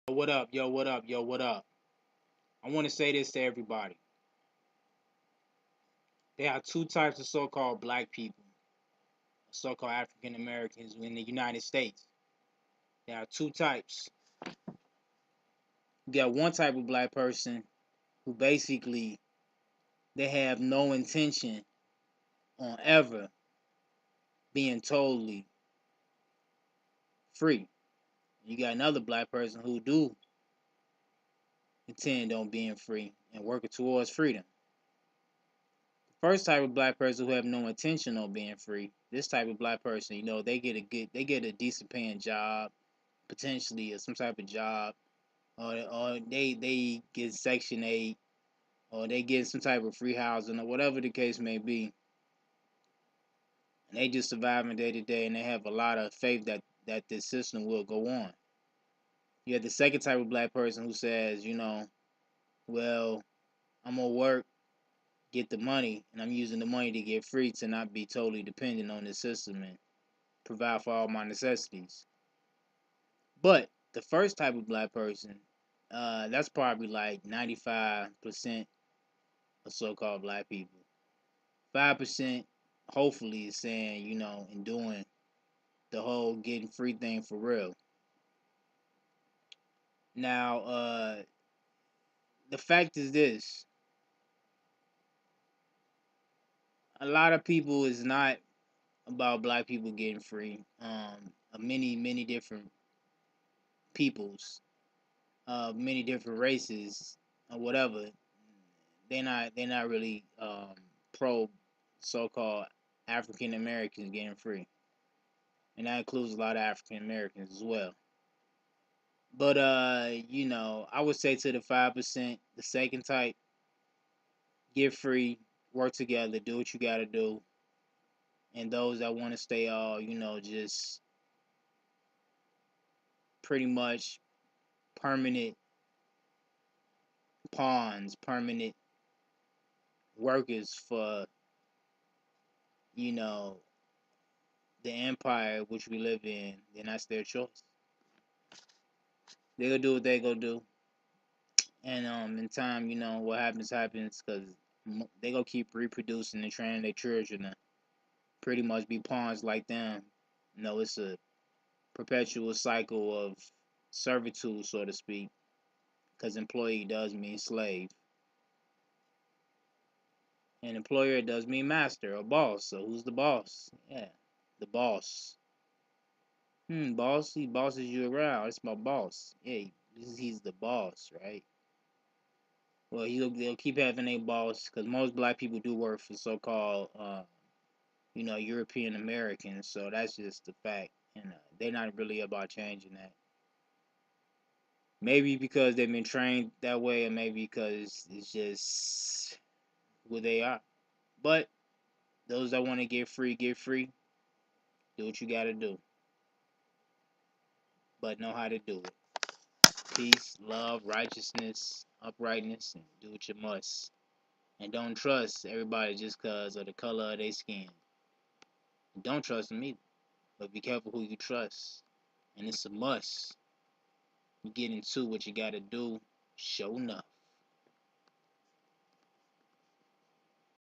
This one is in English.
What up? Yo, what up? Yo, what up? I want to say this to everybody. There are two types of so-called black people, so-called African Americans in the United States. There are two types. You got one type of black person who basically they have no intention on ever being totally free. You got another black person who do intend on being free and working towards freedom. First type of black person who have no intention on being free. This type of black person, they get a decent paying job, potentially or some type of job, or they get Section 8, or they get some type of free housing, or whatever the case may be. And they just surviving day to day, and they have a lot of faith that this system will go on. You have the second type of black person who says, well, I'm gonna work, get the money, and I'm using the money to get free to not be totally dependent on the system and provide for all my necessities. But the first type of black person, that's probably like 95% of so-called black people. 5% hopefully is saying, and doing the whole getting free thing for real. Now, the fact is this: a lot of people is not about black people getting free. Many different peoples, many different races, or whatever. They're not really pro so-called African Americans getting free, and that includes a lot of African Americans as well. But I would say to the 5%, the second type, get free, work together, do what you got to do, and those that want to stay all, just pretty much permanent pawns, permanent workers for you know the empire which we live in, then that's their choice. They gonna do what they gonna do, and in time, what happens because they gonna keep reproducing and training their children to pretty much be pawns like them. It's a perpetual cycle of servitude, so to speak, because employee does mean slave, and employer does mean master or boss. So who's the boss? Yeah, the boss. Boss, he bosses you around. It's my boss. Yeah, he's the boss, right? Well, they'll keep having a boss because most black people do work for so-called, European Americans. So that's just the fact, and they're not really about changing that. Maybe because they've been trained that way, or maybe because it's just who they are. But those that want to get free, get free. Do what you got to do, but know how to do it. Peace, love, righteousness, uprightness, and do what you must. And don't trust everybody just because of the color of their skin. Don't trust them either. But be careful who you trust. And it's a must. You get into what you gotta do, show enough.